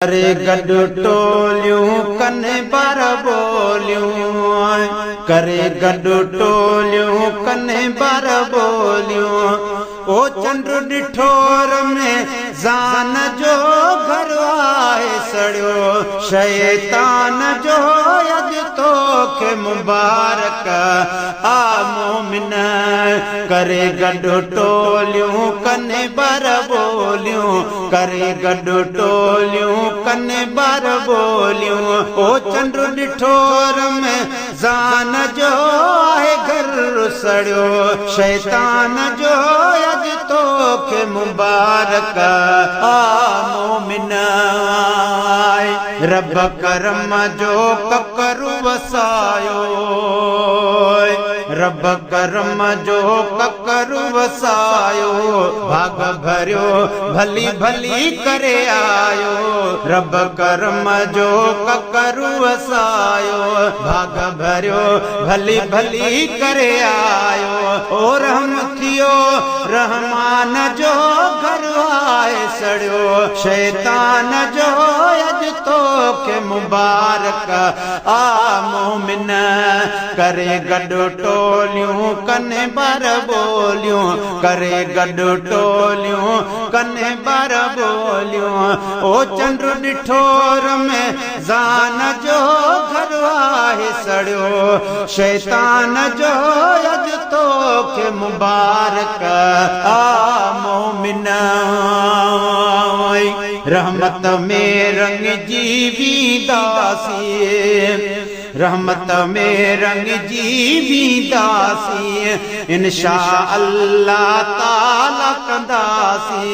करे गॾु टोलियूं कने बर बोलियूं, करे गॾु टोलियूं कने बर बोलियूं। ओ चंड ॾिठो में ज़ान जो घर आहे सड़ियो, शैतान जो अॼु तोखे मुबारक आ मोमिन। करे गॾु टोलियूं कने बर बोलियूं, करे गॾु टोलियूं कने बर बोलियूं। ओ चंड ॾिठो में ज़ान जो आहे घर सड़ियो, शैतान जो अॼु तोखे मुबारक आ मोमिन। रब करम जो ककरु वसायो, रब करम जो ककरु वसायो। भाग भरियो भली भली करे आयो, रब करम जो ककरु वसायो। भाग भरियो भली भली करे आयो। ओ रहम थियो रहमान जो घर आहे सड़ियो, शैतान जो अॼु तोखे मुबारक आ मोमिन। करे गॾु टोलियूं कने बर बोलियूं, करे गॾु टोलियूं कने बर बोलियूं। ओ चंड ॾिठो में ज़ान जो घर आहे सड़ियो, शैतान जो अॼु तोखे मुबारक आ मोमिन। रहमत में रंग जीवी दासी, रहमत में रंग जीवी दासी। इंशा अल्लाह ताला कंदासी,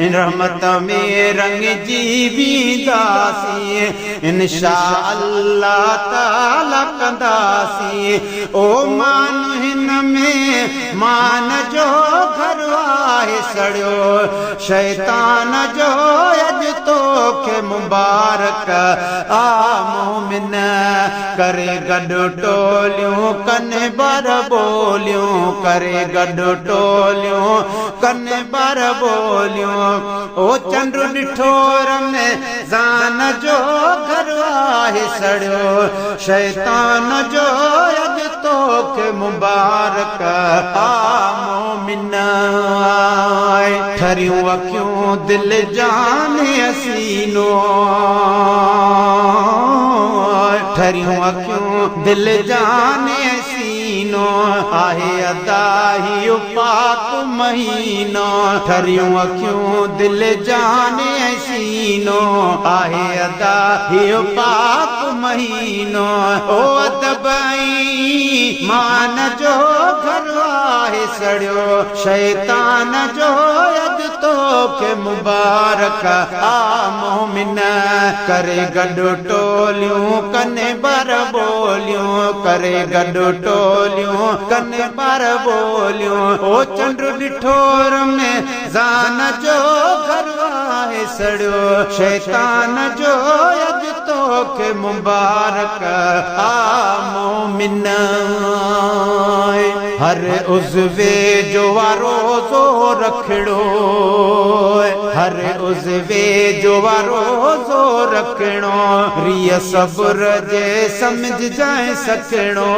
रहमत में रंग जीवी दासी। इंशा अल्लाह ताला कंदासी। ओ मान हिन में मान जो घर आहे सड़ियो, शैतान जो अॼु तोखे मुबारक आ मोमिन। करे गॾु टोलियूं कने बर बोलियूं, करे गॾु टोलियूं कने बर बोलियूं। ओ चंड ॾिठो में ज़ान जो घर आहे सड़ियो, शैतान जो अॼु तोखे मुबारक आ मोमिन। ठरियूं अखियूं दिल जान हसीनो, ठरियूं अखियूं दिल जान हसीनो। आहे अदाही पाक महीनो, ठरियूं अखियूं दिल जान हसीनो। आहे अदाही पाक महीनो। ओ अदबई मान जो घर आहे सड़ियो, शैतान जो अॼु तोखे मुबारक आ मोमिन। करे गॾु टोलियूं कने बर बोलियूं, करे गॾु टोलियूं कने बर बोलियूं। ओ चंड ॾिठो में ज़ान जो घर आहे सड़ियो, शैतान जो अॼु तोखे मुबारक आ मोमिन। हर उज़वे जो रोज़ो रखड़ो, हर उज़वे जो रोज़ो रखणो। रिय सब्र जे समझ जाए सकणो,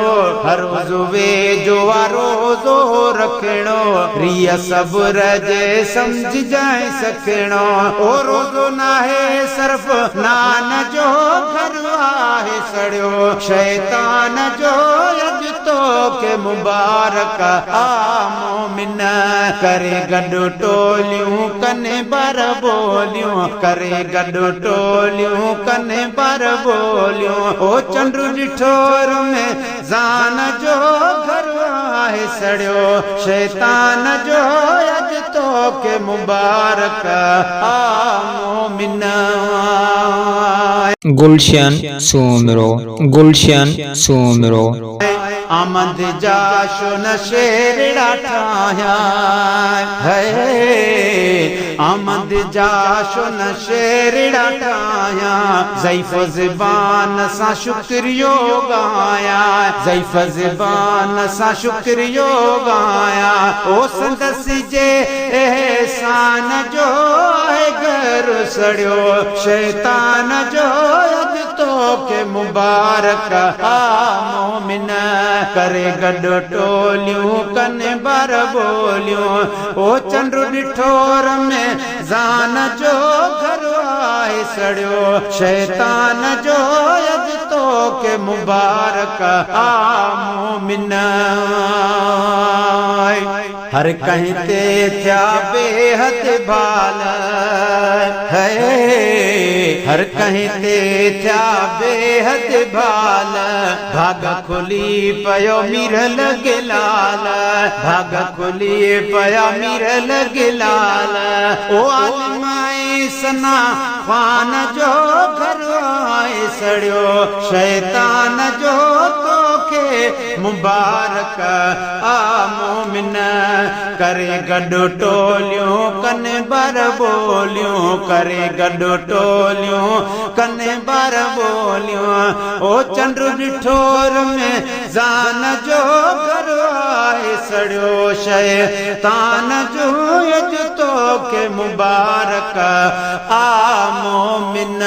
हर उज़वे जो रोज़ो रखणो। रिय सब्र जे समझ जाए सकणो। ओ रोज़ो नाहे सिर्फ नान जो घर आहे सड़ियो, शैतान जो अॼु तोखे मुबारक आ मोमिन। करे गॾु टोलियूं कने बर बोलियूं, करे गॾु टोलियूं कने बर बोलियूं। ओ चंड ॾिठो में ज़ान जो घर आहे सड़ियो, शैतान जो अॼु तोखे मुबारक आ मोमिन। गुलशन सोमरो, गुलशन सोमरो। आमद जा शुन शेरड़ा ठाया है आमद जा शुन शेरड़ा ठाया ज़ईफ़ ज़बान सा शुक्रियो गाया ज़ईफ़ ज़बान सा शुक्रियो गाया ओ संदस जे एहसान जो घर सड़ियो शैतान जो तो के मुबारक आ मोमिन करे गॾु टोलियूं कने बर बोलियूं ओ चंद्र ॾिठोर में ज़ान जो घर आए सड़ियो शैतान जो अज तो के मुबारक आ मोमिन हर कहीं ते थिया बेहद बाल है हर कहीं ते थिया बेहद बाल भाग खुली पयो मीर लगे लाल भाग खुली पया मीर लगे लाल ओ आलमाए सना खान जो घर आए सड़ियो शैतान जो तो के मुबारक आ मोमिन करे गॾु टोलियूं कने बर बोलियूं करे गॾु टोलियूं कने बर बोलियूं ओ चंद्र ॾिठोर में ज़ान जो घर आए सड़ियो शैतान जो अज तो के मुबारक आ मोमिन।